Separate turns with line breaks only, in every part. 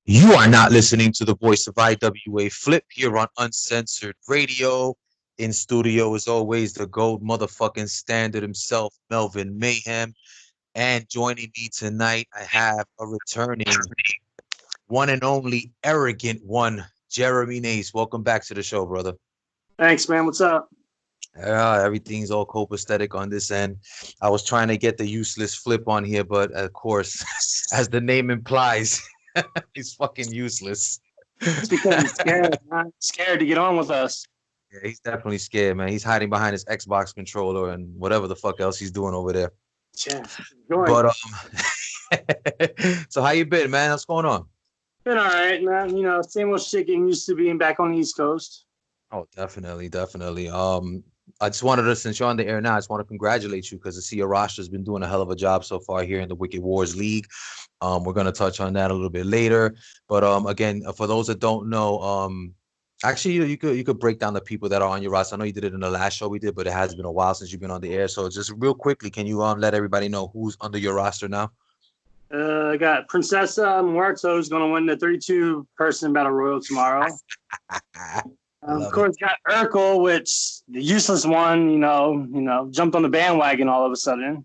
You are not listening to the voice of IWA Flip here on Uncensored Radio. In studio, as always, the gold motherfucking standard himself, Melvin Mayhem. And joining me tonight, I have a returning one and only Arrogant One Jeremy Nace. Welcome back to the show, brother.
Thanks, man. What's up?
Everything's all copacetic on this end. I was trying to get the useless Flip on here, but of course, as the name implies, he's fucking useless.
It's because he's scared. Man. Scared to get on with us.
Yeah, he's definitely scared, man. He's hiding behind his Xbox controller and whatever the fuck else he's doing over there.
Yeah.
But so how you been, man? What's going on?
Been all right, man. Same old shit getting used to being back on the East Coast.
Oh, definitely, definitely. I just wanted to, since you're on the air now, I just want to congratulate you because I see your roster's been doing a hell of a job so far here in the Wicked Wars League. We're gonna touch on that a little bit later. But again, for those that don't know, actually, you could break down the people that are on your roster. I know you did it in the last show we did, but it has been a while since you've been on the air. So just real quickly, can you let everybody know who's under your roster now?
I got Princessa Muerto, who's going to win the 32-person Battle Royal tomorrow. Of course, got Urkel, which the useless one, jumped on the bandwagon all of a sudden.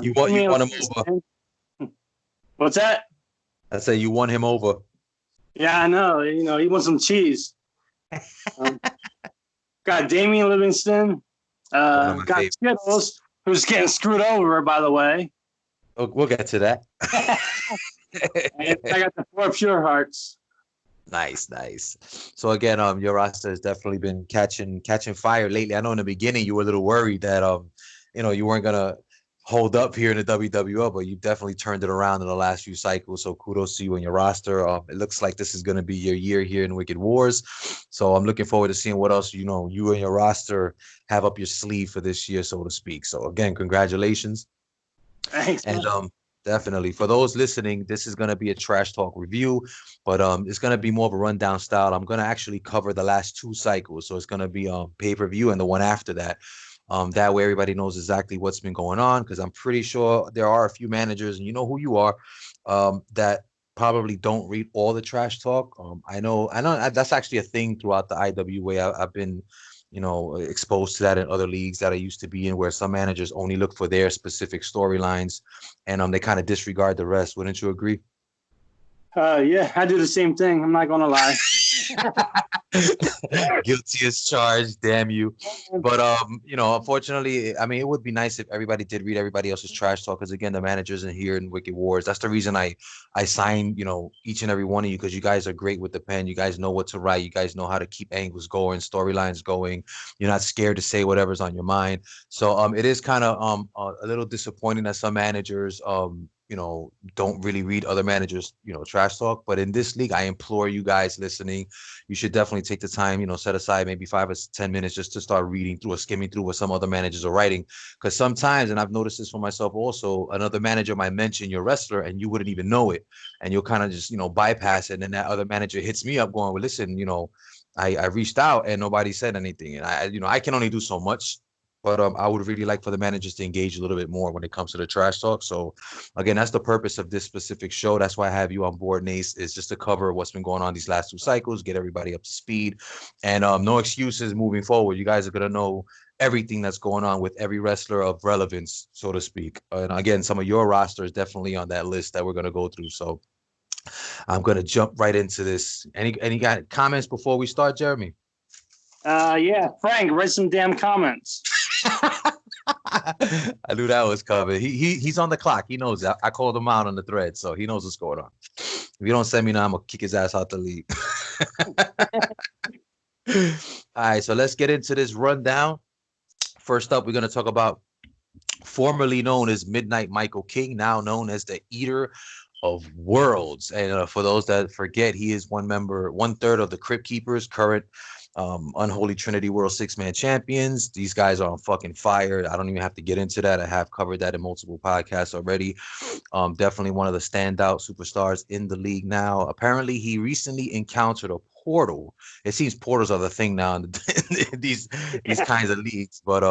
You won him over.
What's that?
I say you won him over.
Yeah, I know. He wants some cheese. Got Damian Livingston. Got Skittles, who's getting screwed over, by the way.
We'll get to that.
I got the 4 Pure Hearts.
Nice. So again, your roster has definitely been catching fire lately. I know in the beginning you were a little worried that you weren't gonna hold up here in the WWL, but you definitely turned it around in the last few cycles. So kudos to you and your roster. It looks like this is gonna be your year here in Wicked Wars. So I'm looking forward to seeing what else you and your roster have up your sleeve for this year, so to speak. So again, congratulations.
Thanks.
And definitely for those listening, this is gonna be a trash talk review, but it's gonna be more of a rundown style. I'm gonna actually cover the last 2 cycles, so it's gonna be pay-per-view and the one after that. That way everybody knows exactly what's been going on, because I'm pretty sure there are a few managers, and you know who you are, that probably don't read all the trash talk. I know that's actually a thing throughout the IWA. I've been exposed to that in other leagues that I used to be in, where some managers only look for their specific storylines and they kind of disregard the rest. Wouldn't you agree?
Yeah, I do the same thing. I'm not gonna lie.
Guilty as charged, damn you. But unfortunately, I mean, it would be nice if everybody did read everybody else's trash talk, because again, the managers in here in Wicked Wars, that's the reason I signed each and every one of you, because you guys are great with the pen. You guys know what to write. You guys know how to keep angles going, storylines going. You're not scared to say whatever's on your mind. So it is kind of a little disappointing that some managers don't really read other managers, trash talk. But in this league, I implore you guys listening, you should definitely take the time, set aside maybe 5 or 10 minutes just to start reading through or skimming through what some other managers are writing. Because sometimes, and I've noticed this for myself also, another manager might mention your wrestler and you wouldn't even know it. And you'll kind of just, bypass it. And then that other manager hits me up going, well, listen, I reached out and nobody said anything. And I can only do so much. But I would really like for the managers to engage a little bit more when it comes to the trash talk. So, again, that's the purpose of this specific show. That's why I have you on board, Nace, is just to cover what's been going on these last 2 cycles, get everybody up to speed, and no excuses moving forward. You guys are going to know everything that's going on with every wrestler of relevance, so to speak. And again, some of your roster is definitely on that list that we're going to go through. So I'm going to jump right into this. Any comments before we start, Jeremy?
Yeah, Frank, write some damn comments.
I knew that was coming. He's on the clock. He knows that. I called him out on the thread, so he knows what's going on. If you don't send me now, I'm gonna kick his ass out the league. All right, so let's get into this rundown. First up, we're gonna talk about formerly known as Midnight Michael King, now known as the Eater of Worlds. And for those that forget, he is 1/3 of the Crypt Keepers, current Unholy Trinity World 6-man champions. These guys are on fucking fire. I don't even have to get into that. I have covered that in multiple podcasts already. Definitely one of the standout superstars in the league now. Apparently, he recently encountered a portal. It seems portals are the thing now in these kinds of leagues. But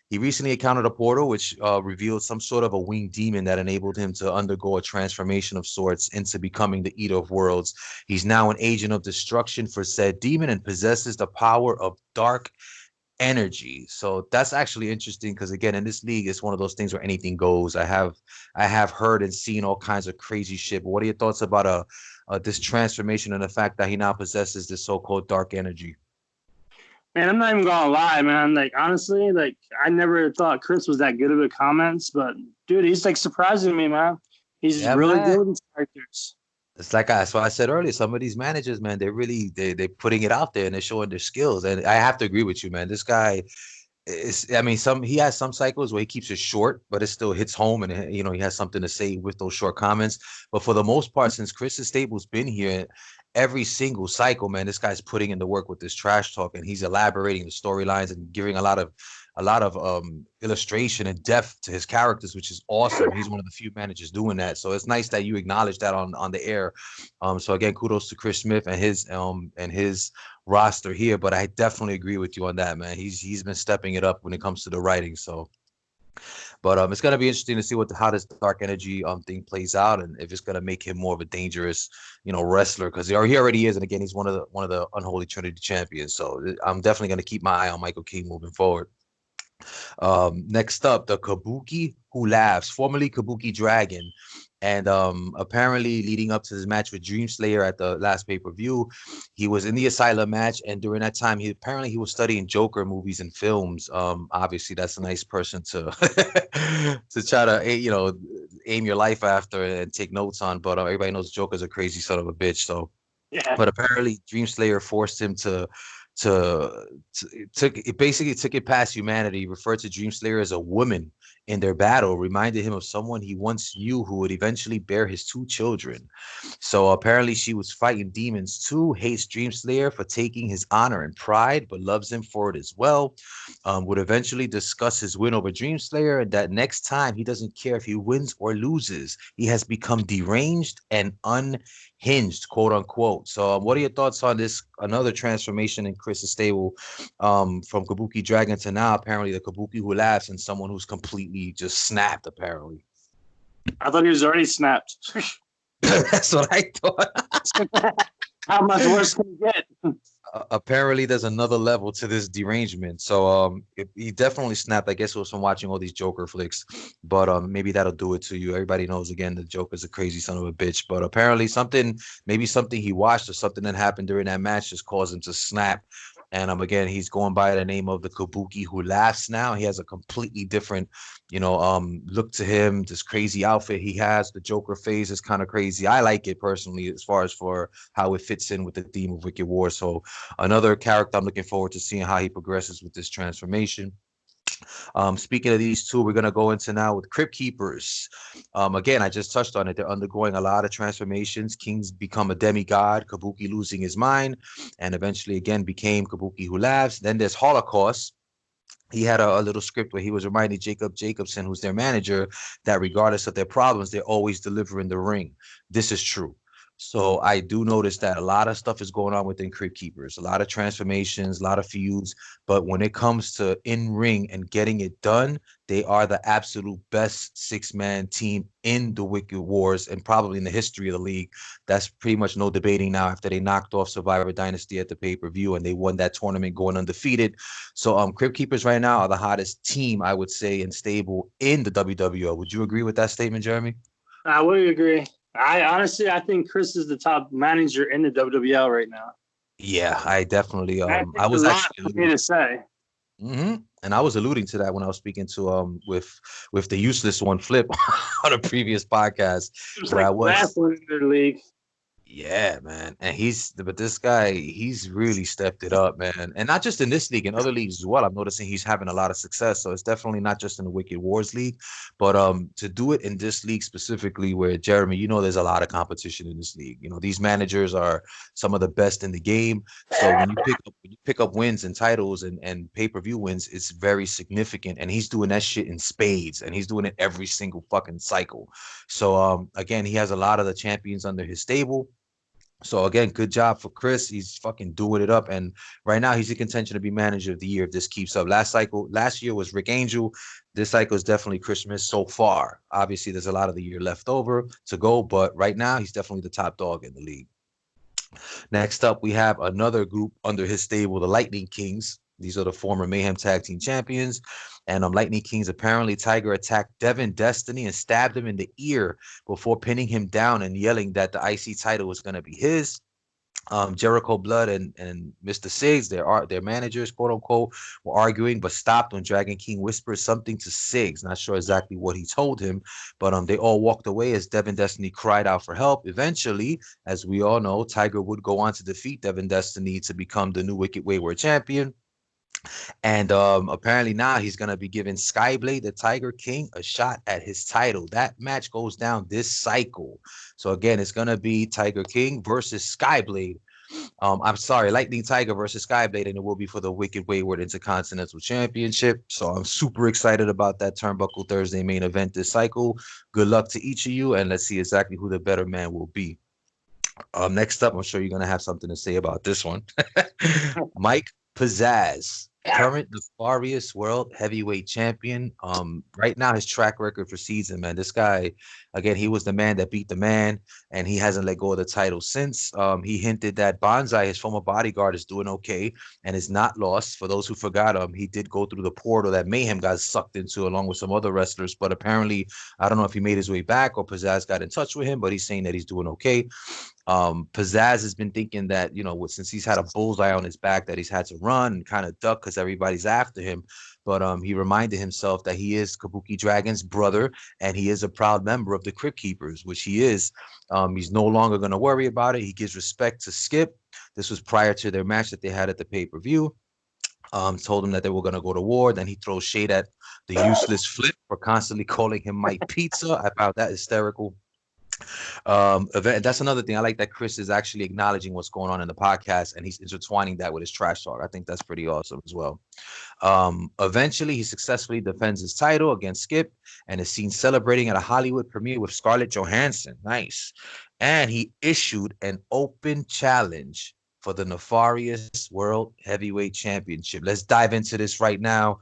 He recently encountered a portal which revealed some sort of a winged demon that enabled him to undergo a transformation of sorts into becoming the Eater of Worlds. He's now an agent of destruction for said demon and possesses the power of dark energy. So that's actually interesting because again, in this league, it's one of those things where anything goes. I have heard and seen all kinds of crazy shit. But what are your thoughts about this transformation and the fact that he now possesses this so-called dark energy?
Man, I'm not even gonna lie, man. Like honestly, like I never thought Chris was that good at comments, but dude, he's like surprising me, man. He's
Yeah,
really
man.
good with his characters.
It's like that's what I said earlier. Some of these managers, man, they're putting it out there and they're showing their skills. And I have to agree with you, man. This guy is, I mean, he has some cycles where he keeps it short, but it still hits home, and he has something to say with those short comments. But for the most part, since Chris Stable's been here, every single cycle, man, this guy's putting in the work with this trash talk, and he's elaborating the storylines and giving a lot of illustration and depth to his characters, which is awesome. He's one of the few managers doing that. So it's nice that you acknowledge that on the air. So again, kudos to Chris Smith and his roster here. But I definitely agree with you on that, man. He's been stepping it up when it comes to the writing. So but it's gonna be interesting to see how this dark energy thing plays out, and if it's gonna make him more of a dangerous, wrestler, because he already is, and again, he's one of the unholy Trinity champions. So I'm definitely gonna keep my eye on Michael King moving forward. Next up, the Kabuki Who Laughs, formerly Kabuki Dragon. And apparently, leading up to his match with Dream Slayer at the last pay-per-view, he was in the Asylum match. And during that time, he was studying Joker movies and films. Obviously, that's a nice person to to try to aim your life after and take notes on. But everybody knows Joker's a crazy son of a bitch. So,
Yeah.
but apparently, Dream Slayer forced him to it basically took it past humanity, referred to Dream Slayer as a woman in their battle, reminded him of someone he once knew who would eventually bear his two children. So apparently she was fighting demons too, hates Dream Slayer for taking his honor and pride, but loves him for it as well. Would eventually discuss his win over Dream Slayer, and that next time he doesn't care if he wins or loses. He has become deranged and unhinged, quote unquote. So what are your thoughts on this, another transformation in Chris Stable, from Kabuki Dragon to now apparently the Kabuki Who Laughs, and someone who's completely just snapped apparently?
I thought he was already snapped.
That's what I thought.
How much worse can it get?
Apparently there's another level to this derangement. So he definitely snapped. I guess it was from watching all these Joker flicks, but maybe that'll do it to you. Everybody knows, again, the Joker's a crazy son of a bitch, but apparently maybe something he watched or something that happened during that match just caused him to snap. And again, he's going by the name of the Kabuki Who Laughs now. He has a completely different, look to him. This crazy outfit he has, the Joker phase is kind of crazy. I like it personally, as far as for how it fits in with the theme of Wicked War. So another character I'm looking forward to seeing how he progresses with this transformation. Speaking of these two, we're going to go into now with Crypt Keepers. Again, I just touched on it. They're undergoing a lot of transformations. King's become a demigod, Kabuki losing his mind, and eventually again became Kabuki Who Laughs. Then there's Holocaust. He had a little script where he was reminding Jacob Jacobson, who's their manager, that regardless of their problems, they're always delivering the ring. This is true. So I do notice that a lot of stuff is going on within Crypt Keepers, a lot of transformations, a lot of feuds. But when it comes to in ring and getting it done, they are the absolute best six-man team in the Wicked Wars and probably in the history of the league. That's pretty much no debating now after they knocked off Survivor Dynasty at the pay-per-view and they won that tournament going undefeated. So Crypt Keepers right now are the hottest team, I would say, and stable in the WWO. Would you agree with that statement, Jeremy?
I would agree. I think Chris is the top manager in the WWL right now.
Yeah, I definitely
I was actually for me to say.
And I was alluding to that when I was speaking to with the useless one Flip on a previous podcast.
Like I was last one in their league.
Yeah, man. And but this guy, he's really stepped it up, man. And not just in this league, in other leagues as well. I'm noticing he's having a lot of success. So it's definitely not just in the Wicked Wars League, but to do it in this league specifically, where Jeremy, there's a lot of competition in this league. These managers are some of the best in the game. So when you pick up wins and titles and pay-per-view wins, it's very significant. And he's doing that shit in spades, and he's doing it every single fucking cycle. So again, he has a lot of the champions under his stable. So again, good job for Chris. He's fucking doing it up, and right now he's in contention to be manager of the year if this keeps up. Last year was Rick Angel. This cycle is definitely Christmas so far. Obviously, there's a lot of the year left over to go, but right now he's definitely the top dog in the league. Next up, we have another group under his stable, the Lightning Kings. These are the former Mayhem Tag Team Champions. And Lightning Kings, apparently Tiger attacked Devin Destiny and stabbed him in the ear before pinning him down and yelling that the IC title was going to be his. Jericho Blood and Mr. Siggs, their managers, quote unquote, were arguing, but stopped when Dragon King whispered something to Siggs. Not sure exactly what he told him, but they all walked away as Devin Destiny cried out for help. Eventually, as we all know, Tiger would go on to defeat Devin Destiny to become the new Wicked Wayward champion. And apparently now he's going to be giving Skyblade, the Tiger King, a shot at his title. That match goes down this cycle. So again, it's going to be Tiger King versus Skyblade. I'm sorry, Lightning Tiger versus Skyblade, and it will be for the Wicked Wayward Intercontinental Championship. So I'm super excited about that Turnbuckle Thursday main event this cycle. Good luck to each of you, and let's see exactly who the better man will be. Next up, I'm sure you're going to have something to say about this one. Mike Pizzazz, current Nefarious World Heavyweight Champion. Right now his track record precedes him, man. This guy, again, he was the man that beat the man, and he hasn't let go of the title since. He hinted that Bonsai, his former bodyguard, is doing okay and is not lost. For those who forgot, he did go through the portal that Mayhem got sucked into along with some other wrestlers, but apparently, I don't know if he made his way back or Pizzazz got in touch with him, but he's saying that he's doing okay. Pizzazz has been thinking that, since he's had a bullseye on his back, that he's had to run and kind of duck because everybody's after him. But he reminded himself that he is Kabuki Dragon's brother and he is a proud member of the Crypt Keepers, which he is. He's no longer going to worry about it. He gives respect to Skip. This was prior to their match that they had at the pay-per-view. Told him that they were going to go to war. Then he throws shade at the useless Flip for constantly calling him Mike Pizza. I found that hysterical. That's another thing. I like that Chris is actually acknowledging what's going on in the podcast and he's intertwining that with his trash talk. I think that's pretty awesome as well. Eventually he successfully defends his title against Skip and is seen celebrating at a Hollywood premiere with Scarlett Johansson. Nice. And he issued an open challenge for the Nefarious World Heavyweight Championship. Let's dive into this right now.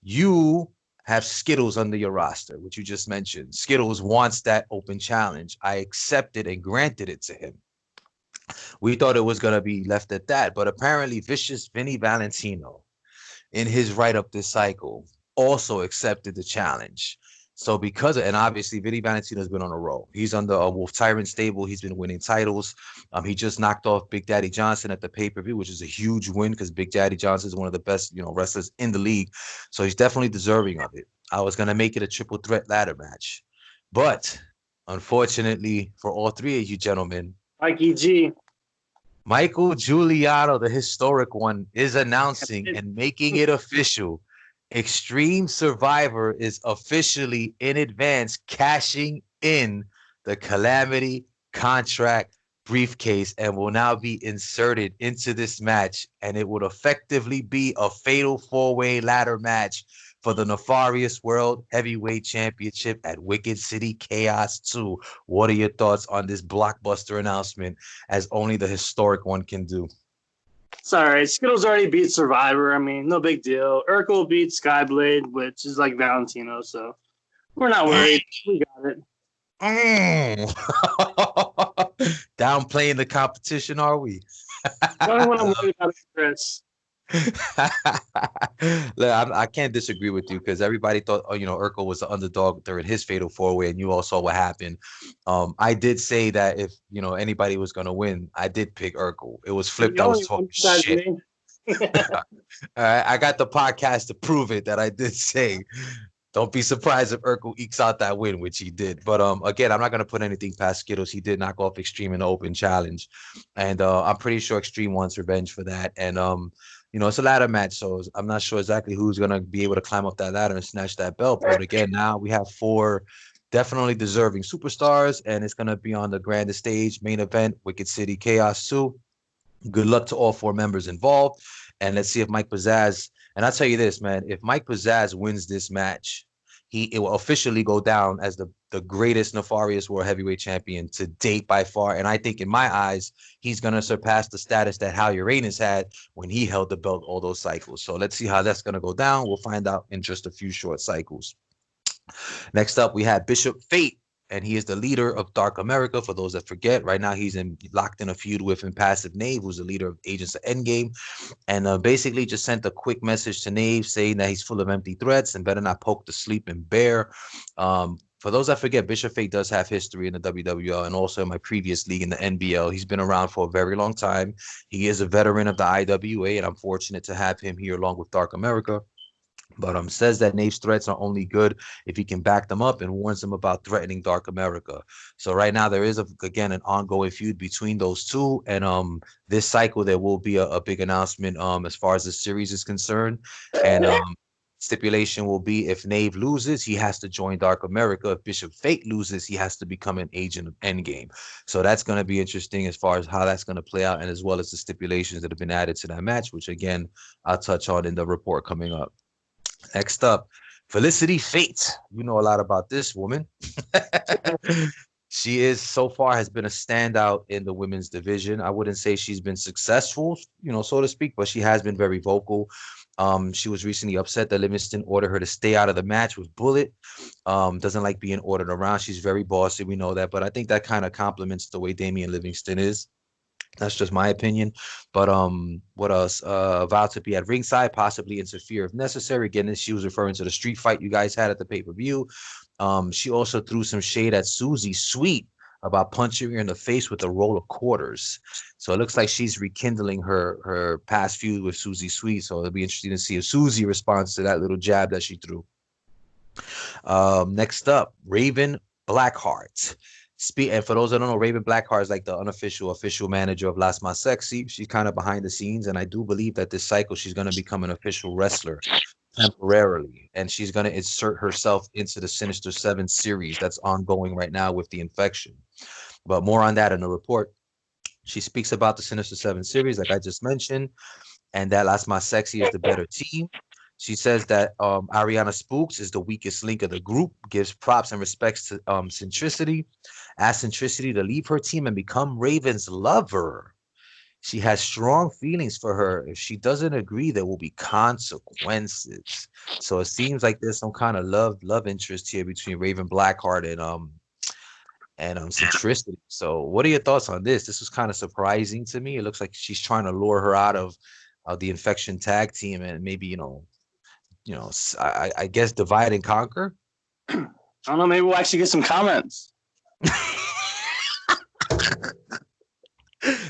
You have Skittles under your roster, which you just mentioned. Skittles wants that open challenge. I accepted and granted it to him. We thought it was going to be left at that, but apparently Vicious Vinny Valentino, in his write-up this cycle, also accepted the challenge. So and obviously Vinny Valentino has been on a roll. He's under a Wolf Tyrant stable. He's been winning titles. He just knocked off Big Daddy Johnson at the pay-per-view, which is a huge win because Big Daddy Johnson is one of the best, wrestlers in the league. So he's definitely deserving of it. I was going to make it a triple threat ladder match. But unfortunately for all three of you gentlemen,
Mikey G.
Michael Giuliano, the historic one, is announcing and making it official. Extreme Survivor is officially in advance cashing in the Calamity contract briefcase and will now be inserted into this match. And it would effectively be a fatal four-way ladder match for the Nefarious World Heavyweight Championship at Wicked City Chaos 2. What are your thoughts on this blockbuster announcement, as only the historic one can do?
It's all right. Skittles already beat Survivor. I mean, no big deal. Urkel beat Skyblade, which is like Valentino, so we're not worried. We got it.
Downplaying the competition, are we?
I don't want to worry about it, Chris.
I can't disagree with you because everybody thought, Urkel was the underdog during his fatal four-way, and you all saw what happened. I did say that if anybody was going to win, I did pick Urkel. It was flipped. I was talking shit. I got the podcast to prove it that I did say. Don't be surprised if Urkel ekes out that win, which he did. But again, I'm not going to put anything past Skittles. He did knock off Extreme in the open challenge, and I'm pretty sure Extreme wants revenge for that. And it's a ladder match, so I'm not sure exactly who's going to be able to climb up that ladder and snatch that belt. But again, now we have 4 definitely deserving superstars, and it's going to be on the grandest stage, main event, Wicked City Chaos 2. Good luck to all 4 members involved. And let's see if Mike Pizzazz, and I'll tell you this, man, if Mike Pizzazz wins this match, it will officially go down as the greatest nefarious world heavyweight champion to date by far. And I think in my eyes, he's going to surpass the status that Hal Uranus had when he held the belt all those cycles. So let's see how that's going to go down. We'll find out in just a few short cycles. Next up, we had Bishop Fate, and he is the leader of Dark America. For those that forget, right now he's locked in a feud with Impassive Knave, who's the leader of Agents of Endgame, and basically just sent a quick message to Knave saying that he's full of empty threats and better not poke the sleeping bear. For those that forget, Bishop Fate does have history in the WWL and also in my previous league in the NBL. He's been around for a very long time. He is a veteran of the IWA, and I'm fortunate to have him here along with Dark America. But says that Knave's threats are only good if he can back them up and warns them about threatening Dark America. So right now there is again an ongoing feud between those two, and this cycle there will be a big announcement as far as the series is concerned, and stipulation will be if Knave loses, he has to join Dark America. If Bishop Fate loses, he has to become an agent of Endgame. So that's going to be interesting as far as how that's going to play out, and as well as the stipulations that have been added to that match, which again I'll touch on in the report coming up. Next up, Felicity Fate. You know a lot about this woman. She is so far has been a standout in the women's division. I wouldn't say she's been successful, so to speak, but she has been very vocal. She was recently upset that Livingston ordered her to stay out of the match with Bullet. Doesn't like being ordered around. She's very bossy. We know that, but I think that kind of complements the way Damian Livingston is. That's just my opinion. But what else? Vowed to be at ringside, possibly interfere if necessary. Again, she was referring to the street fight you guys had at the pay-per-view. She also threw some shade at Susie Sweet about punching her in the face with a roll of quarters. So it looks like she's rekindling her past feud with Susie Sweet. So it'll be interesting to see if Susie responds to that little jab that she threw. Next up, Raven Blackheart. And for those that don't know, Raven Blackheart is like the official manager of Las Mas Sexy. She's kind of behind the scenes, and I do believe that this cycle she's going to become an official wrestler temporarily, and she's going to insert herself into the Sinister 7 series that's ongoing right now with the Infection. But more on that in the report. She speaks about the Sinister 7 series, like I just mentioned, and that Las Mas Sexy is the better team. She says that Ariana Spooks is the weakest link of the group, gives props and respects to Centricity, asks Centricity to leave her team and become Raven's lover. She has strong feelings for her. If she doesn't agree, there will be consequences. So it seems like there's some kind of love interest here between Raven Blackheart and Centricity. So what are your thoughts on this? This was kind of surprising to me. It looks like she's trying to lure her out of the Infection tag team and maybe, I guess divide and conquer.
I don't know. Maybe we'll actually get some comments.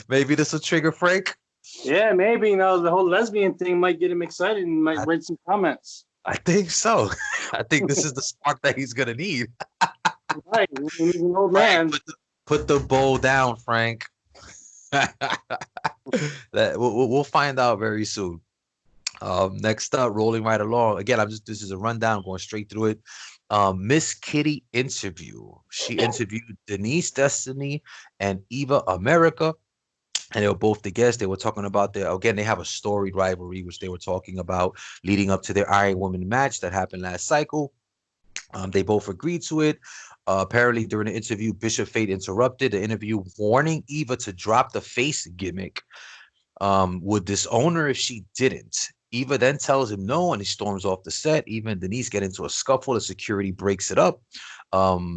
Maybe this will trigger Frank.
Yeah, maybe. The whole lesbian thing might get him excited and might read some comments.
I think so. I think this is the spark that he's gonna need.
Right, he's an old man.
Put the bowl down, Frank. We'll find out very soon. Next up, rolling right along. Again, this is a rundown, going straight through it. Miss Kitty interview. She interviewed Denise Destiny and Eva America, and they were both the guests. They were talking about they have a storied rivalry, which they were talking about leading up to their Iron Woman match that happened last cycle. They both agreed to it. Apparently, during the interview, Bishop Fate interrupted the interview, warning Eva to drop the face gimmick. Would disown her if she didn't. Eva then tells him no, and he storms off the set. Eva and Denise get into a scuffle. The security breaks it up.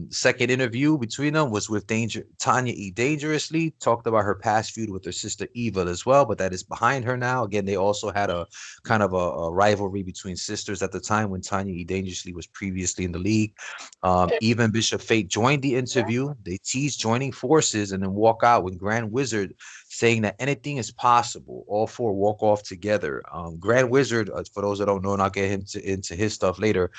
Second interview between them was with Tanya E. Dangerously, talked about her past feud with her sister Eva as well, but that is behind her now. Again, they also had a kind of a rivalry between sisters at the time when Tanya E. Dangerously was previously in the league. Eva and Bishop Fate joined the interview. They teased joining forces and then walk out with Grand Wizard saying that anything is possible. All four walk off together. Grand Wizard, for those that don't know, and I'll get him into his stuff later,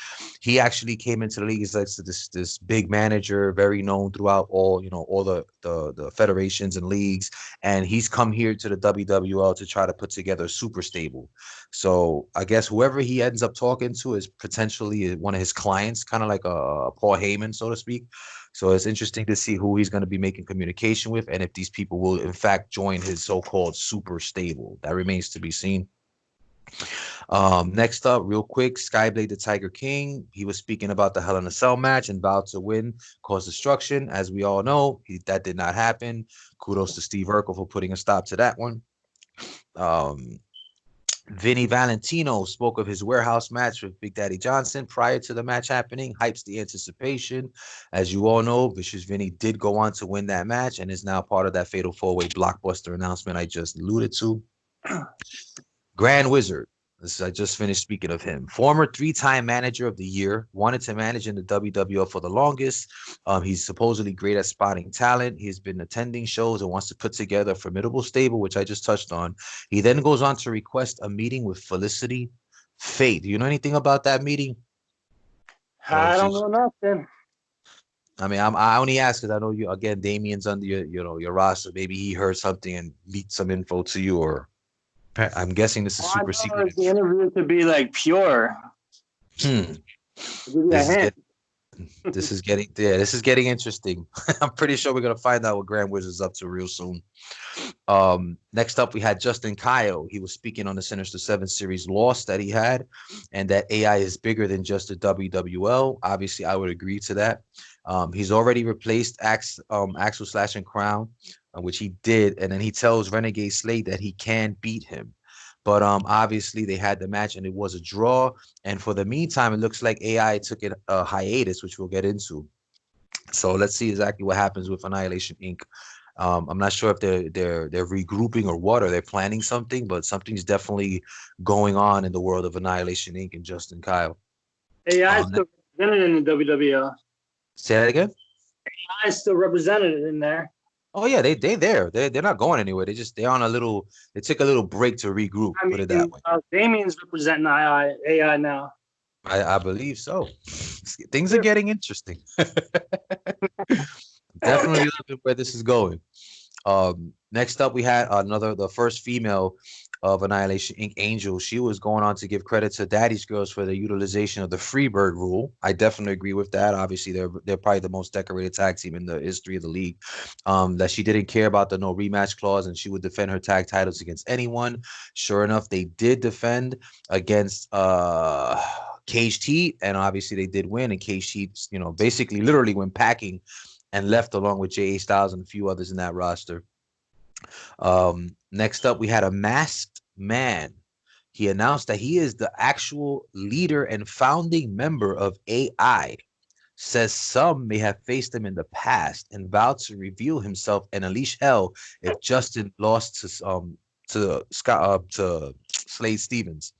he actually came into the league as like this big manager, very known throughout all the federations and leagues, and he's come here to the WWL to try to put together a super stable. So I guess whoever he ends up talking to is potentially one of his clients, kind of like a Paul Heyman, so to speak. So it's interesting to see who he's going to be making communication with, and if these people will in fact join his so-called super stable. That remains to be seen. Next up, real quick, Skyblade the Tiger King. He was speaking about the Hell in a Cell match and vowed to win, cause destruction. As we all know, that did not happen. Kudos to Steve Urkel for putting a stop to that one. Um, Vinny Valentino spoke of his warehouse match with Big Daddy Johnson prior to the match happening, hypes the anticipation. As you all know, Vicious Vinny did go on to win that match and is now part of that Fatal 4-Way blockbuster announcement I just alluded to. Grand Wizard. I just finished speaking of him. Former three-time manager of the year, wanted to manage in the WWF for the longest. He's supposedly great at spotting talent. He's been attending shows and wants to put together a formidable stable, which I just touched on. He then goes on to request a meeting with Felicity Fate. Do you know anything about that meeting?
I don't know nothing.
I mean, I only ask because I know you again. Damien's under your roster. Maybe he heard something and leaked some info to you, or I'm guessing this is super secret.
The interview could be like pure.
This is getting interesting. I'm pretty sure we're gonna find out what Grand Wizard's up to real soon. Next up, we had Justin Kyle. He was speaking on the Sinister 7 series loss that he had, and that AI is bigger than just the WWL. Obviously, I would agree to that. He's already replaced Axel Slash and Crown, which he did, and then he tells Renegade Slade that he can beat him. But obviously they had the match and it was a draw. And for the meantime, it looks like AI took a hiatus, which we'll get into. So let's see exactly what happens with Annihilation Inc. I'm not sure if they're regrouping or what, or they're planning something, but something's definitely going on in the world of Annihilation Inc. and Justin Kyle.
AI is still represented in the WWL.
Say that again?
AI is still represented in there.
Oh yeah, they're there. They're not going anywhere. They're on a little. They took a little break to regroup. Put it that way.
Damien's representing AI now.
I believe so. Things are getting interesting. Definitely looking where this is going. Next up, we had the first female of Annihilation Inc. Angel. She was going on to give credit to Daddy's Girls for the utilization of the Freebird rule. I definitely agree with that. Obviously, they're probably the most decorated tag team in the history of the league. That she didn't care about the no rematch clause and she would defend her tag titles against anyone. Sure enough, they did defend against Caged Heat, and obviously they did win. And Caged Heat, basically literally went packing and left along with J.A. Styles and a few others in that roster. Next up, we had a masked man. He announced that he is the actual leader and founding member of AI. Says some may have faced him in the past and vowed to reveal himself and unleash hell if Justin lost to Slade Stevens.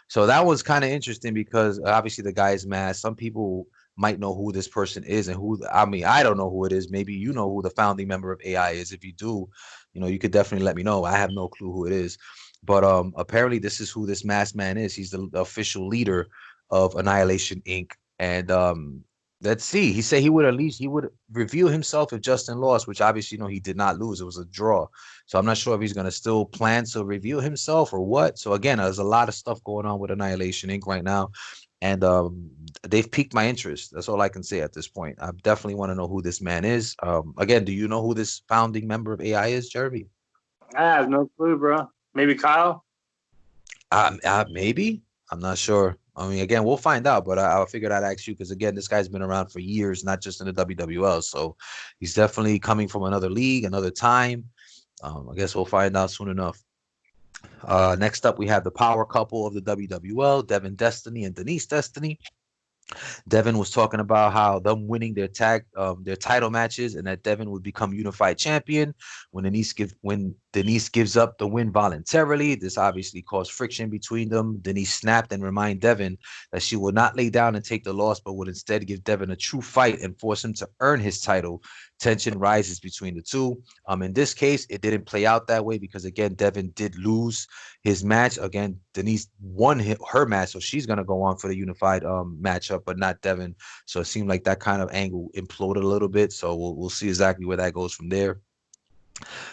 So that was kind of interesting because obviously the guy is masked. Some people might know who this person is and I don't know who it is. Maybe you know who the founding member of AI is. If you do, you could definitely let me know. I have no clue who it is. But apparently this is who this masked man is. He's the official leader of Annihilation Inc. And let's see. He said he would reveal himself if Justin lost, which obviously he did not lose. It was a draw. So I'm not sure if he's gonna still plan to reveal himself or what. So again, there's a lot of stuff going on with Annihilation Inc. right now. And they've piqued my interest. That's all I can say at this point. I definitely want to know who this man is. Again, do you know who this founding member of AI is, Jeremy?
I have no clue, bro. Maybe Kyle?
Maybe. I'm not sure. I mean, again, we'll find out, but I figured I'd ask you because, again, this guy's been around for years, not just in the WWL. So he's definitely coming from another league, another time. I guess we'll find out soon enough. Next up, we have the power couple of the WWL, Devin Destiny and Denise Destiny. Devin was talking about how them winning their title matches and that Devin would become unified champion when Denise gives up the win voluntarily. This obviously caused friction between them. Denise snapped and reminded Devin that she would not lay down and take the loss, but would instead give Devin a true fight and force him to earn his title. Tension rises between the two. In this case, it didn't play out that way because, again, Devin did lose his match. Again, Denise won her match, so she's going to go on for the unified matchup, but not Devin. So it seemed like that kind of angle imploded a little bit. So we'll see exactly where that goes from there.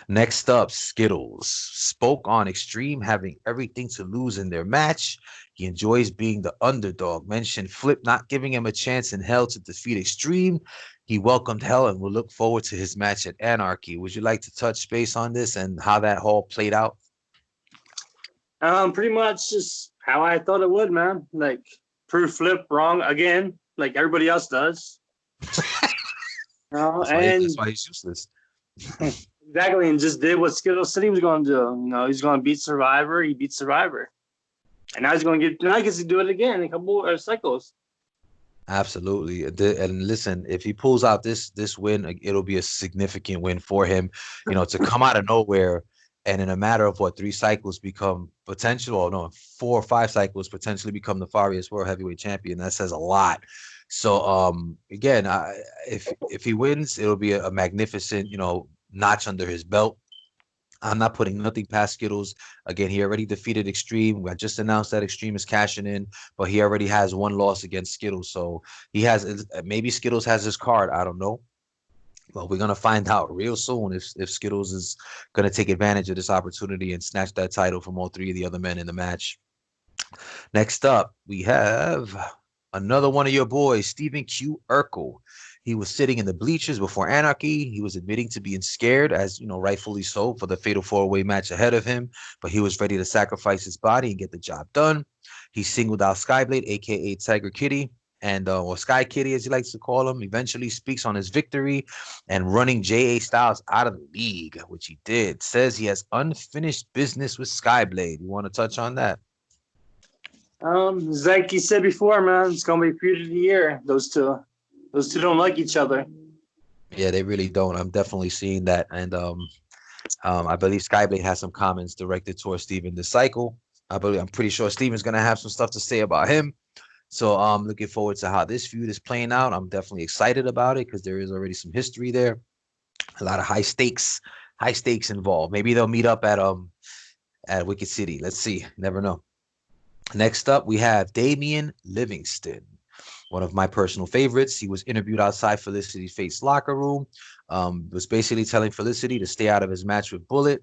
Next up, Skittles spoke on Extreme having everything to lose in their match. He enjoys being the underdog. Mentioned Flip not giving him a chance in Hell to defeat Extreme. He welcomed Hell and will look forward to his match at Anarchy. Would you like to touch base on this and how that all played out?
Pretty much just how I thought it would, man. Like proof flip wrong again, like everybody else does.
That's why he's useless.
Exactly, and just did what Skittles said he was going to do. He's going to beat Survivor. He beat Survivor, and now now he gets to do it again in a couple of cycles.
Absolutely. And listen, if he pulls out this win, it'll be a significant win for him. To come out of nowhere and in a matter of 3 cycles become potential, or no, 4 or 5 cycles potentially become the Farias World Heavyweight Champion. That says a lot. So again, if he wins, it'll be a magnificent, notch under his belt. I'm not putting nothing past Skittles. Again, he already defeated Extreme. I just announced that Extreme is cashing in, but he already has 1 loss against Skittles. So he has, maybe Skittles has his card. I don't know. But we're going to find out real soon if Skittles is going to take advantage of this opportunity and snatch that title from all 3 of the other men in the match. Next up, we have another one of your boys, Stephen Q. Urkel. He was sitting in the bleachers before Anarchy. He was admitting to being scared, as rightfully so, for the fatal 4-way match ahead of him. But he was ready to sacrifice his body and get the job done. He singled out Skyblade, aka Tiger Kitty, and or Sky Kitty, as he likes to call him. Eventually speaks on his victory and running J.A. Styles out of the league, which he did. Says he has unfinished business with Skyblade. You want to touch on that?
Like you said before, man, it's gonna be feud of the year. Those two don't like each other.
Yeah, they really don't. I'm definitely seeing that, and I believe Skyblade has some comments directed towards Steven this cycle. I'm pretty sure Steven's gonna have some stuff to say about him. So I'm looking forward to how this feud is playing out. I'm definitely excited about it because there is already some history there. A lot of high stakes involved. Maybe they'll meet up at Wicked City. Let's see. Never know. Next up, we have Damian Livingston, one of my personal favorites. He was interviewed outside Felicity Fate's locker room. Was basically telling Felicity to stay out of his match with Bullet.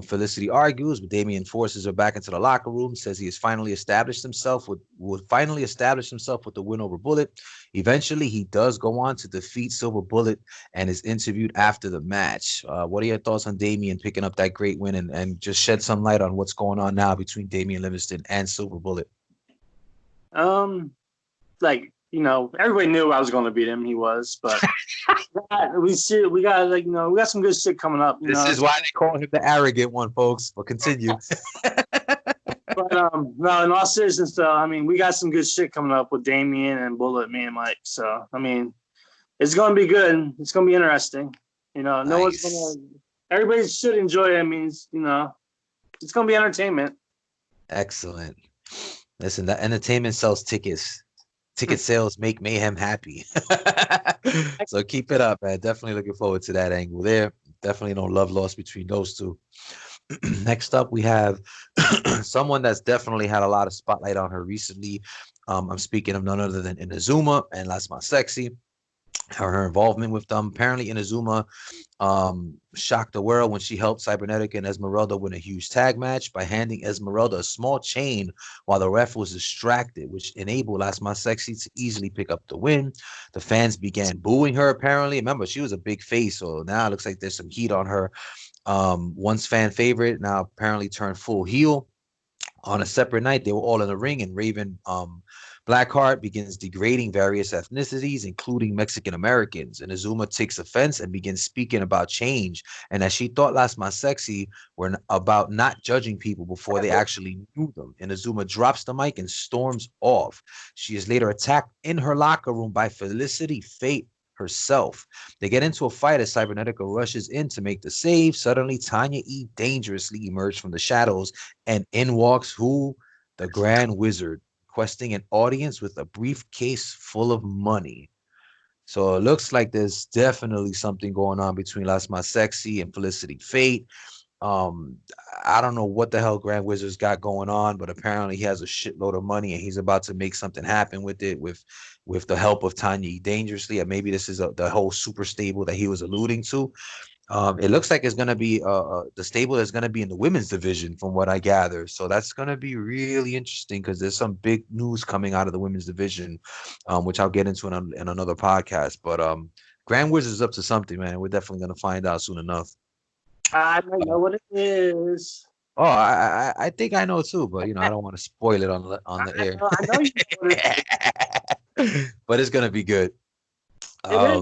Felicity argues, but Damian forces her back into the locker room. Says he has finally established himself with the win over Bullet. Eventually, he does go on to defeat Silver Bullet and is interviewed after the match. What are your thoughts on Damian picking up that great win and just shed some light on what's going on now between Damian Livingston and Silver Bullet?
Everybody knew I was going to beat him. He was, but we got some good shit coming up.
This is why they call him the Arrogant One, folks. But continue.
But no, in all seriousness, though, we got some good shit coming up with Damian and Bullet, me and Mike. So it's going to be good. It's going to be interesting. No one's going to. Everybody should enjoy it. It's going to be entertainment.
Excellent. Listen, that entertainment sells tickets. Ticket sales make Mayhem happy. So keep it up, man. Definitely looking forward to that angle there. Definitely no love lost between those two. Next up, we have someone that's definitely had a lot of spotlight on her recently. I'm speaking of none other than Inazuma and Las Mas Sexy. Her involvement with them. Apparently, Inazuma shocked the world when she helped Cybernetica and Esmeralda win a huge tag match by handing Esmeralda a small chain while the ref was distracted, which enabled Las Mas Sexy to easily pick up the win. The fans began booing her, apparently. Remember, she was a big face, so now it looks like there's some heat on her. Once fan favorite, now apparently turned full heel. On a separate night, they were all in the ring, and Raven Blackheart begins degrading various ethnicities, including Mexican Americans. And Azuma takes offense and begins speaking about change. And as she thought Las Mas Sexy were about not judging people before they actually knew them. And Azuma drops the mic and storms off. She is later attacked in her locker room by Felicity Fate herself. They get into a fight as Cybernetica rushes in to make the save. Suddenly, Tanya E. dangerously emerges from the shadows, and in walks who? The Grand Wizard, requesting an audience with a briefcase full of money. So it looks like there's definitely something going on between Las Mas Sexy and Felicity Fate. I don't know what the hell Grand Wizard's got going on, but apparently he has a shitload of money and he's about to make something happen with it with the help of Tanya Dangerously. And maybe this is the whole super stable that he was alluding to. It looks like it's going to be the stable is going to be in the women's division from what I gather. So that's going to be really interesting because there's some big news coming out of the women's division, which I'll get into in another podcast. But Grand Wizard is up to something, man. We're definitely going to find out soon enough.
I don't know what it is.
Oh, I think I know too, but I don't want to spoil it on the air.
I know you know
But it's gonna be good.
it is.
Uh,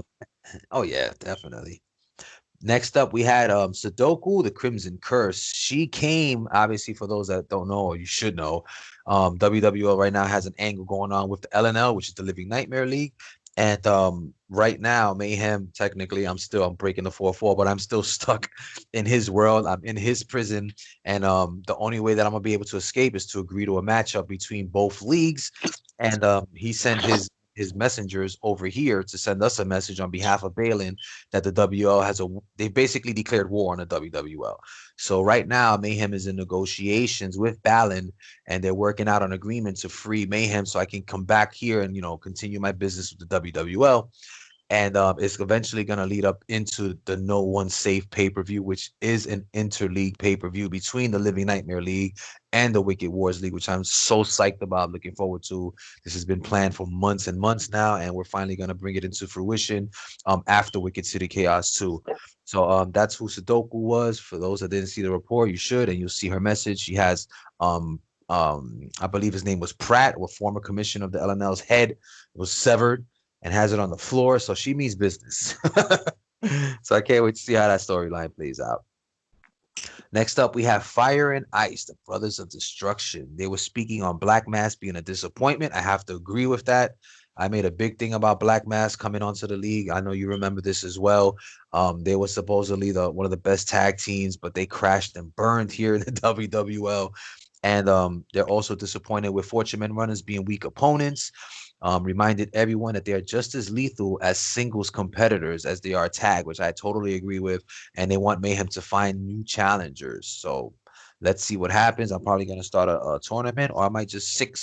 oh yeah, definitely. Next up, we had Sudoku, the Crimson Curse. She came, obviously, for those that don't know, or you should know, WWL right now has an angle going on with the LNL, which is the Living Nightmare League. And right now, Mayhem, technically, I'm breaking the 4-4, but I'm still stuck in his world. I'm in his prison. And the only way that I'm gonna be able to escape is to agree to a matchup between both leagues. And he sent his messengers over here to send us a message on behalf of Balin that the WL they basically declared war on the WWL. So right now, Mayhem is in negotiations with Balin, and they're working out an agreement to free Mayhem so I can come back here and continue my business with the WWL. And it's eventually going to lead up into the No One Safe pay-per-view, which is an interleague pay-per-view between the Living Nightmare League and the Wicked Wars League, which I'm so psyched about, looking forward to. This has been planned for months and months now, and we're finally going to bring it into fruition after Wicked City Chaos 2. So that's who Sudoku was. For those that didn't see the report, you should, and you'll see her message. She has I believe his name was Pratt, a former commissioner of the LNL's head was severed and has it on the floor. So she means business. So I can't wait to see how that storyline plays out. Next up, we have Fire and Ice, the Brothers of Destruction. They were speaking on Black Mass being a disappointment. I have to agree with that. I made a big thing about Black Mass coming onto the league. I know you remember this as well. They were supposedly one of the best tag teams, but they crashed and burned here in the WWL. And they're also disappointed with Fortune Men runners being weak opponents. Reminded everyone that they are just as lethal as singles competitors as they are tag, which I totally agree with. And they want Mayhem to find new challengers. So let's see what happens. I'm probably going to start a tournament, or I might just sick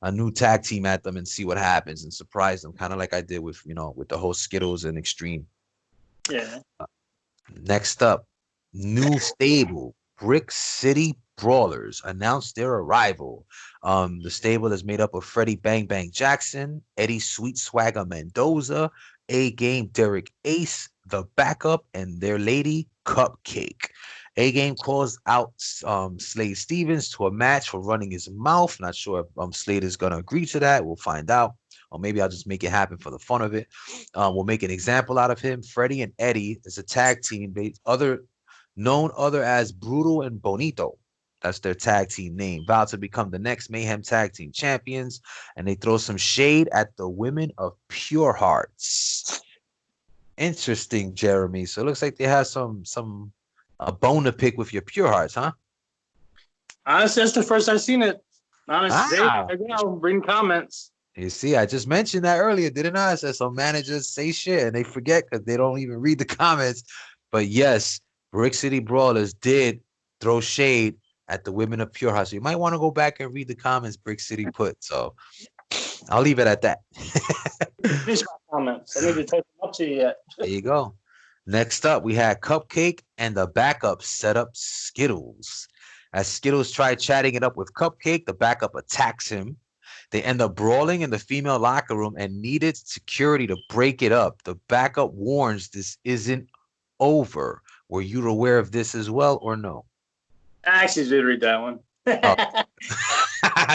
a new tag team at them and see what happens and surprise them, kind of like I did with with the whole Skittles and Extreme.
Yeah.
Next up, new stable, Brick City Brawlers announced their arrival. The stable is made up of Freddie Bang Bang Jackson, Eddie Sweet Swagger Mendoza, A Game Derek Ace, the backup, and their lady Cupcake. A Game calls out Slade Stevens to a match for running his mouth. Not sure if Slade is going to agree to that. We'll find out. Or maybe I'll just make it happen for the fun of it. We'll make an example out of him. Freddie and Eddie is a tag team known as Brutal and Bonito. That's their tag team name. Vowed to become the next Mayhem tag team champions. And they throw some shade at the women of Pure Hearts. Interesting, Jeremy. So it looks like they have a bone to pick with your Pure Hearts, huh?
Honestly, that's the first I've seen it. Honestly, bring comments.
You see, I just mentioned that earlier, didn't I? I said some managers say shit and they forget because they don't even read the comments. But yes, Brick City Brawlers did throw shade at the women of Pure Heart. So you might want to go back and read the comments Brick City put. So I'll leave it at that.
Finish my comments. I need to take them up to you yet.
There you go. Next up, we had Cupcake and the backup set up Skittles. As Skittles tried chatting it up with Cupcake, the backup attacks him. They end up brawling in the female locker room and needed security to break it up. The backup warns this isn't over. Were you aware of this as well or no?
I actually did read that one.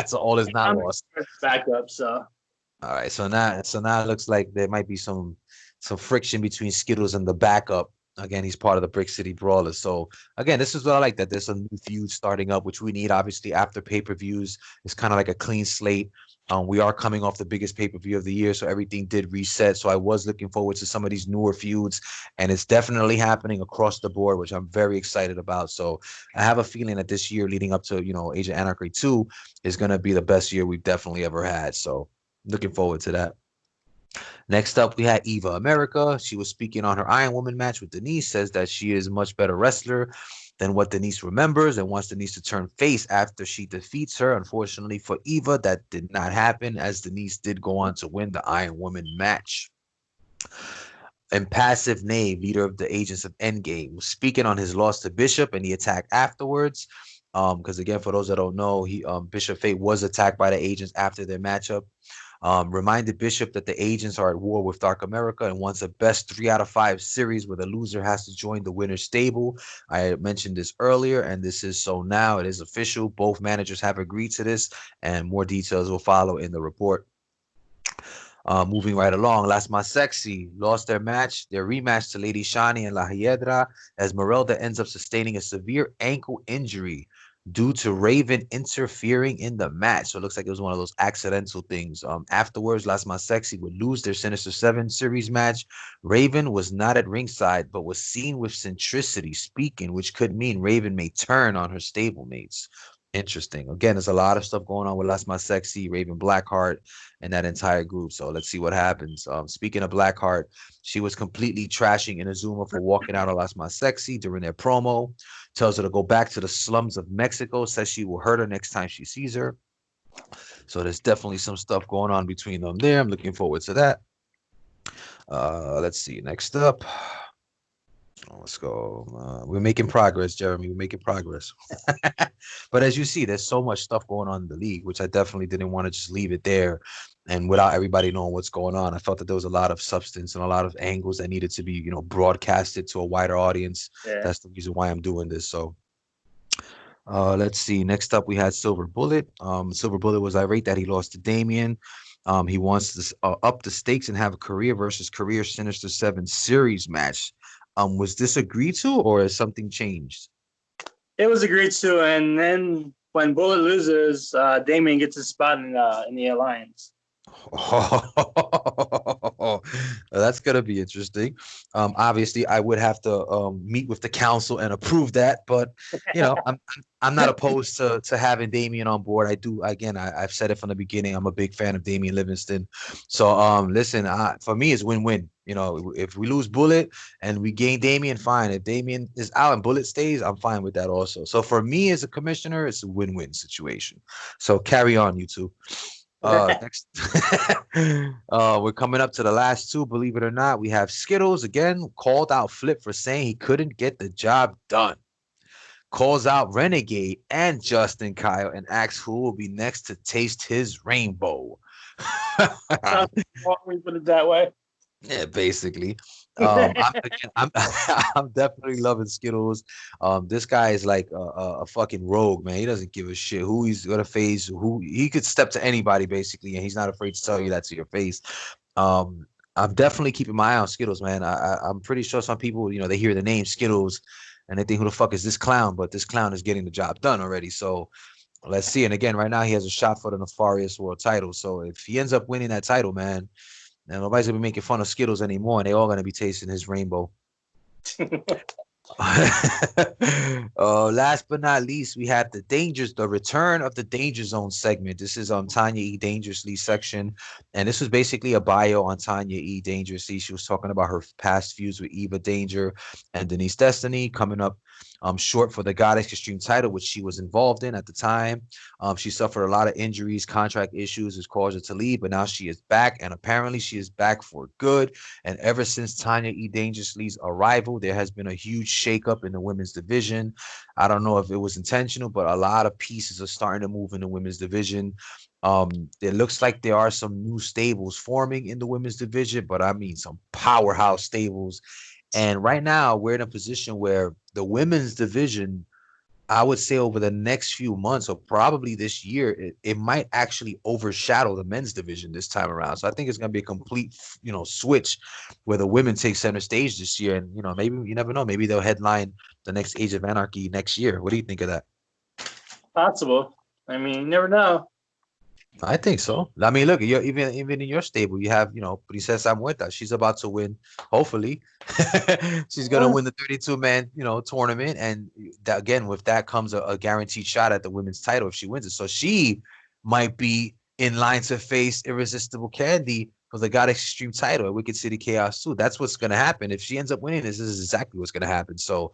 So all is not lost.
Backup, so.
All right, so now it looks like there might be some friction between Skittles and the backup. Again, he's part of the Brick City Brawlers. So again, this is what I like, that there's a new feud starting up, which we need obviously after pay-per-views. It's kind of like a clean slate. We are coming off the biggest pay-per-view of the year, so everything did reset. So I was looking forward to some of these newer feuds, and it's definitely happening across the board, which I'm very excited about. So I have a feeling that this year leading up to, Age of Anarchy 2 is going to be the best year we've definitely ever had. So looking forward to that. Next up, we had Eva America. She was speaking on her Iron Woman match with Denise, says that she is a much better wrestler than what Denise remembers and wants Denise to turn face after she defeats her. Unfortunately for Eva, that did not happen, as Denise did go on to win the Iron Woman match. Impassive Knave, leader of the Agents of Endgame, was speaking on his loss to Bishop and the attack afterwards. Because again, for those that don't know, Bishop Fate was attacked by the Agents after their matchup. Reminded Bishop that the agents are at war with Dark America and wants a best 3 out of 5 series where the loser has to join the winner's stable. I mentioned this earlier, and this is so now. It is official. Both managers have agreed to this, and more details will follow in the report. Moving right along, Las Más Sexy lost their rematch to Lady Shani and La Hiedra, as Merelda ends up sustaining a severe ankle injury due to Raven interfering in the match. So it looks like it was one of those accidental things. Afterwards, Las Más Sexy would lose their Sinister 7 series match. Raven was not at ringside, but was seen with Centricity speaking, which could mean Raven may turn on her stablemates. Interesting. Again, there's a lot of stuff going on with Las Más Sexy, Raven Blackheart, and that entire group. So let's see what happens. Speaking of Blackheart, she was completely trashing Inazuma for walking out of Las Más Sexy during their promo. Tells her to go back to the slums of Mexico. Says she will hurt her next time she sees her. So there's definitely some stuff going on between them there. I'm looking forward to that. Let's see. Next up. Let's go. We're making progress, Jeremy. We're making progress. But as you see, there's so much stuff going on in the league, which I definitely didn't want to just leave it there and without everybody knowing what's going on. I felt that there was a lot of substance and a lot of angles that needed to be, broadcasted to a wider audience.
Yeah.
That's the reason why I'm doing this. So let's see. Next up, we had Silver Bullet. Silver Bullet was irate that he lost to Damien. He wants to up the stakes and have a career versus career Sinister 7 series match. Was this agreed to, or has something changed?
It was agreed to, and then when Bullet loses, Damien gets his spot in the alliance.
Oh, that's gonna be interesting. Obviously, I would have to meet with the council and approve that, but I'm not opposed to having Damien on board. I do. Again, I've said it from the beginning. I'm a big fan of Damien Livingston. So listen, for me, it's win-win. If we lose Bullet and we gain Damien, fine. If Damien is out and Bullet stays, I'm fine with that also. So for me as a commissioner, it's a win-win situation. So carry on, you two. Next, we're coming up to the last two. Believe it or not, we have Skittles again. Called out Flip for saying he couldn't get the job done. Calls out Renegade and Justin Kyle and asks who will be next to taste his rainbow.
We put it that way.
Yeah, basically. I'm definitely loving Skittles. This guy is like a fucking rogue, man. He doesn't give a shit who he's gonna face. Who he could step to anybody basically, and he's not afraid to tell you that to your face. I'm definitely keeping my eye on Skittles, man. I'm pretty sure some people, they hear the name Skittles and they think, who the fuck is this clown? But this clown is getting the job done already. So let's see. And again, right now he has a shot for the Nefarious World title. So if he ends up winning that title, man. And nobody's gonna be making fun of Skittles anymore, and they're all gonna be tasting his rainbow. Last but not least, we have the return of the Danger Zone segment. This is on Tanya E. Dangerously section, and this was basically a bio on Tanya E. Dangerously. She was talking about her past feuds with Eva Danger and Denise Destiny, coming up short for the Goddess Extreme title, which she was involved in at the time. She suffered a lot of injuries, contract issues, which caused her to leave, but now she is back, and apparently she is back for good. And ever since Tanya E. Dangerously's arrival, there has been a huge shakeup in the women's division. I don't know if it was intentional, but a lot of pieces are starting to move in the women's division. It looks like there are some new stables forming in the women's division, but I mean some powerhouse stables. And right now, we're in a position where the women's division, I would say over the next few months or probably this year, it might actually overshadow the men's division this time around. So I think it's going to be a complete, switch where the women take center stage this year. And, maybe you never know. Maybe they'll headline the next Age of Anarchy next year. What do you think of that?
Possible. I mean, you never know.
I think so. I mean, look, even in your stable, you have, Princesa Muerta. She's about to win, hopefully. She's gonna win the 32-man, tournament, and again, with that comes a guaranteed shot at the women's title if she wins it. So she might be in line to face Irresistible Candy for the Goddess Extreme title at Wicked City Chaos 2. That's what's gonna happen if she ends up winning. This is exactly what's gonna happen. So,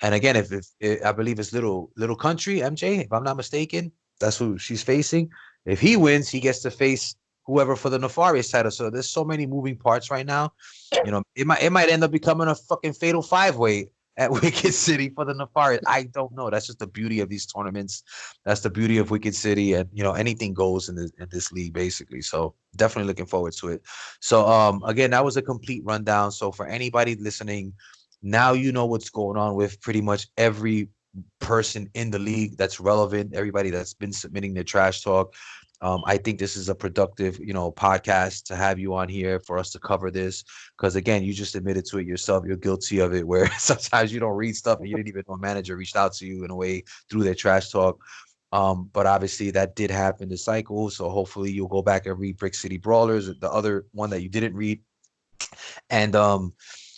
and again, if I believe it's Little Country MJ, if I'm not mistaken, that's who she's facing. If he wins, he gets to face whoever for the Nefarious title. So there's so many moving parts right now. It might end up becoming a fucking fatal 5-way at Wicked City for the Nefarious. I don't know. That's just the beauty of these tournaments. That's the beauty of Wicked City, and anything goes in this league basically. So definitely looking forward to it. So again, that was a complete rundown. So for anybody listening, now you know what's going on with pretty much every person in the league that's relevant, everybody that's been submitting their trash talk. I think this is a productive, podcast to have you on here for us to cover this. Because again, you just admitted to it yourself. You're guilty of it, where sometimes you don't read stuff and you didn't even know a manager reached out to you in a way through their trash talk. But obviously that did happen this cycle. So hopefully you'll go back and read Brick City Brawlers, the other one that you didn't read. And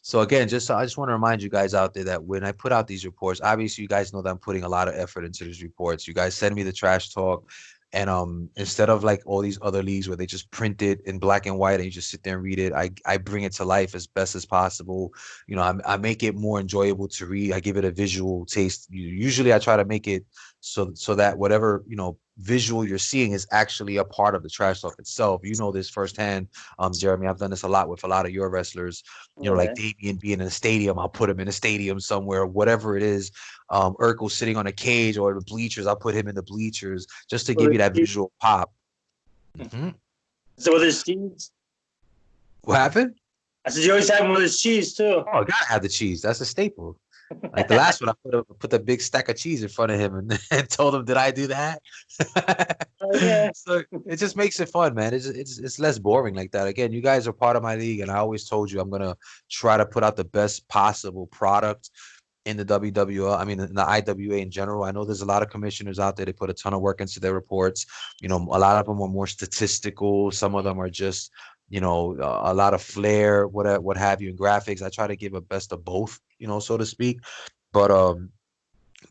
so again, I just want to remind you guys out there that when I put out these reports, obviously you guys know that I'm putting a lot of effort into these reports. You guys send me the trash talk, and instead of like all these other leagues where they just print it in black and white and you just sit there and read it, I bring it to life as best as possible. I make it more enjoyable to read. I give it a visual taste. Usually I try to make it so that whatever visual you're seeing is actually a part of the trash talk itself. You know this firsthand, Jeremy. I've done this a lot with a lot of your wrestlers. Like Damian being in a stadium, I'll put him in a stadium somewhere, whatever it is. Urkel sitting on a cage or the bleachers, I'll put him in the bleachers just to give you that visual pop. Mm-hmm.
So with his cheese?
What happened?
I said you always have him with his cheese too.
Oh, I gotta have the cheese. That's a staple. Like the last one, I put the big stack of cheese in front of him and told him, "Did I do that?"
Yeah.
So it just makes it fun, man. It's less boring like that. Again, you guys are part of my league, and I always told you I'm gonna try to put out the best possible product in the WWL. I mean, in the IWA in general. I know there's a lot of commissioners out there. They put a ton of work into their reports. A lot of them are more statistical. Some of them are just a lot of flair, what have you, in graphics. I try to give a best of both, so to speak. But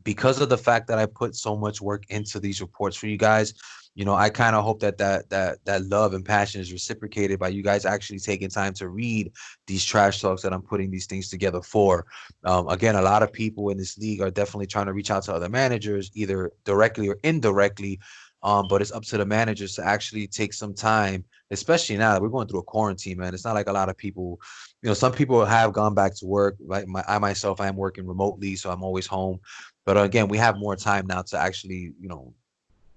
because of the fact that I put so much work into these reports for you guys, I kind of hope that love and passion is reciprocated by you guys actually taking time to read these trash talks that I'm putting these things together for. Again, a lot of people in this league are definitely trying to reach out to other managers, either directly or indirectly. But it's up to the managers to actually take some time, especially now that we're going through a quarantine, man. It's not like a lot of people, some people have gone back to work. Like I myself, I am working remotely, so I'm always home. But again, we have more time now to actually,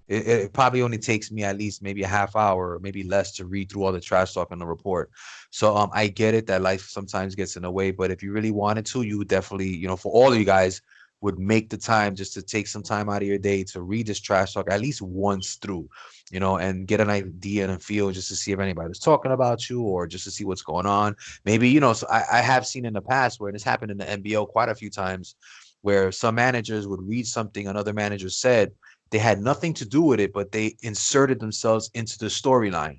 it probably only takes me at least maybe a half hour or maybe less to read through all the trash talk in the report. So I get it that life sometimes gets in the way, but if you really wanted to, you would definitely, for all of you guys, would make the time just to take some time out of your day to read this trash talk at least once through, and get an idea and a feel just to see if anybody was talking about you or just to see what's going on. Maybe, so I have seen in the past where this happened in the NBO quite a few times where some managers would read something another manager said. They had nothing to do with it, but they inserted themselves into the storyline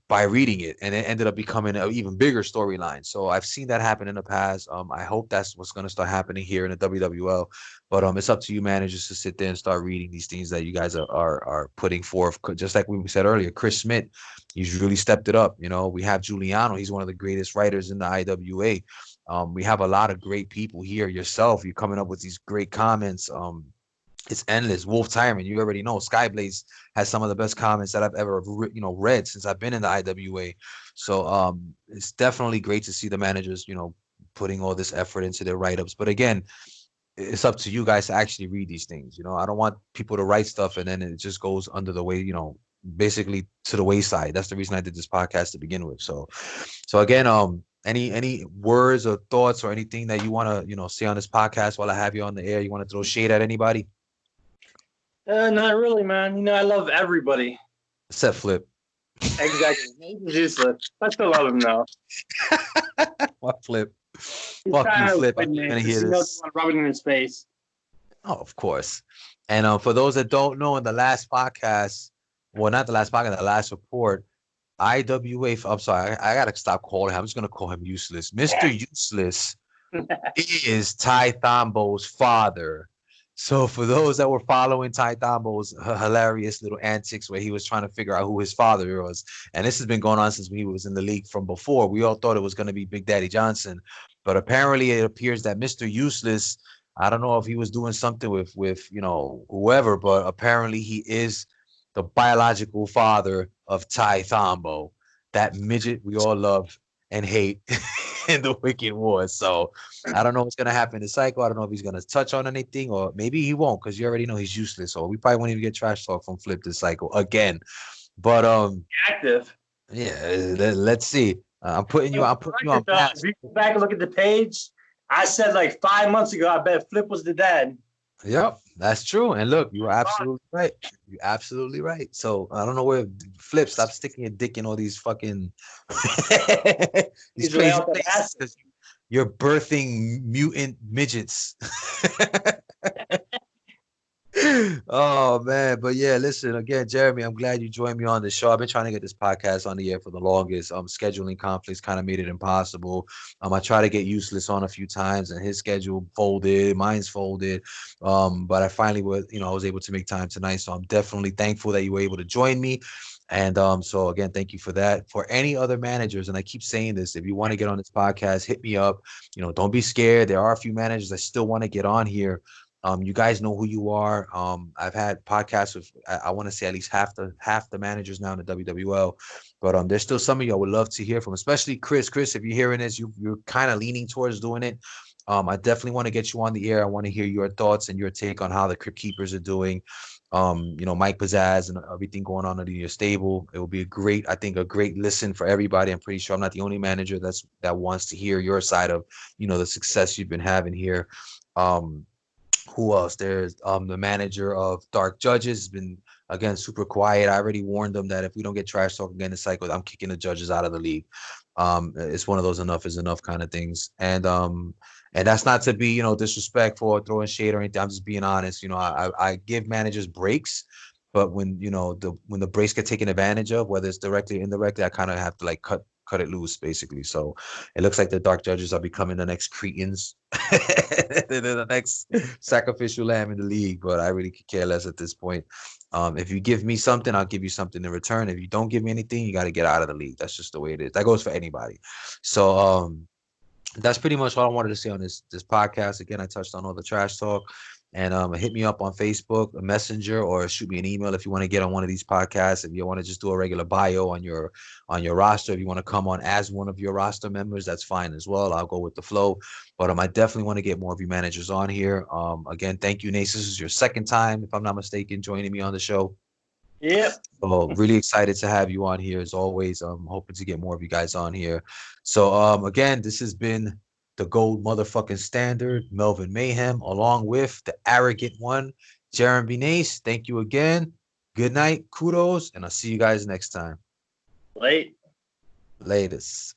by reading it, and it ended up becoming an even bigger storyline. So I've seen that happen in the past. I hope that's what's going to start happening here in the WWL. But it's up to you managers to sit there and start reading these things that you guys are putting forth. Just like we said earlier, Chris Smith, he's really stepped it up. We have Giuliano. He's one of the greatest writers in the IWA. We have a lot of great people here. Yourself, you're coming up with these great comments. It's endless. Wolf Tyrant, you already know. Skyblaze has some of the best comments that I've ever read since I've been in the IWA. So it's definitely great to see the managers putting all this effort into their write-ups. But again, it's up to you guys to actually read these things. I don't want people to write stuff and then it just goes under the way, basically to the wayside. That's the reason I did this podcast to begin with. So again, any words or thoughts or anything that you want to say on this podcast while I have you on the air? You want to throw shade at anybody?
Not really, man. I love everybody.
Except Flip.
Exactly. He's useless. I still love him though.
What Flip? Fuck you, Flip. I'm gonna hear this.
Rubbing in his face.
Oh, of course. And for those that don't know, in the last podcast, well, not the last podcast, the last report, IWA. I'm sorry, I gotta stop calling him. I'm just gonna call him Useless. Mr. Useless is Ty Thombo's father. So for those that were following Ty Thombo's hilarious little antics where he was trying to figure out who his father was, and this has been going on since he was in the league from before, we all thought it was going to be Big Daddy Johnson, but apparently it appears that Mr. Useless, I don't know if he was doing something with whoever, but apparently he is the biological father of Ty Thombo, that midget we all love and hate. in the Wicked Wars. So I don't know what's gonna happen to Psycho. I don't know if he's gonna touch on anything, or maybe he won't, because you already know he's useless. So we probably won't even get trash talk from Flip to Psycho again. But
Active.
yeah, let's see. I'm putting you on blast.
If you go back and look at the page, I said like 5 months ago, I bet Flip was the dad.
Yep, that's true. And look, you are absolutely right. You're absolutely right. So I don't know where Flip, stop sticking your dick in all these fucking these crazy places, because you're birthing mutant midgets. Oh man, but yeah, listen again, Jeremy. I'm glad you joined me on the show. I've been trying to get this podcast on the air for the longest. Scheduling conflicts kind of made it impossible. I tried to get Useless on a few times, and his schedule folded, mine's folded. But I finally was, I was able to make time tonight. So I'm definitely thankful that you were able to join me. And so again, thank you for that. For any other managers, and I keep saying this, if you want to get on this podcast, hit me up. Don't be scared. There are a few managers that still want to get on here. You guys know who you are. I've had podcasts with I want to say at least half the managers now in the WWL, but there's still some of you I would love to hear from, especially Chris. Chris, if you're hearing this, you're kind of leaning towards doing it. I definitely want to get you on the air. I want to hear your thoughts and your take on how the Crypt Keepers are doing. Mike Pizzazz and everything going on in your stable. It will be I think a great listen for everybody. I'm pretty sure I'm not the only manager that wants to hear your side of, the success you've been having here. Who else? There's the manager of Dark Judges has been, again, super quiet. I already warned them that if we don't get trash talk again this cycle, I'm kicking the judges out of the league. It's one of those enough is enough kind of things. And that's not to be, disrespectful or throwing shade or anything. I'm just being honest. I give managers breaks, but when when the breaks get taken advantage of, whether it's directly or indirectly, I kind of have to like cut it loose, basically. So it looks like the Dark Judges are becoming the next Cretans. They're the next sacrificial lamb in the league, but I really could care less at this point. If you give me something, I'll give you something in return. If you don't give me anything, you got to get out of the league. That's just the way it is. That goes for anybody. So that's pretty much all I wanted to say on this podcast. Again, I touched on all the trash talk. And hit me up on Facebook, a messenger, or shoot me an email if you want to get on one of these podcasts. If you want to just do a regular bio on your roster, if you want to come on as one of your roster members, that's fine as well. I'll go with the flow. But I definitely want to get more of you managers on here. Again, thank you, Nace. This is your second time, if I'm not mistaken, joining me on the show.
Yep.
So really excited to have you on here as always. I'm hoping to get more of you guys on here. So again, this has been the gold motherfucking standard, Melvin Mayhem, along with the arrogant one, Jeremy Nace. Thank you again. Good night, kudos, and I'll see you guys next time.
Latest.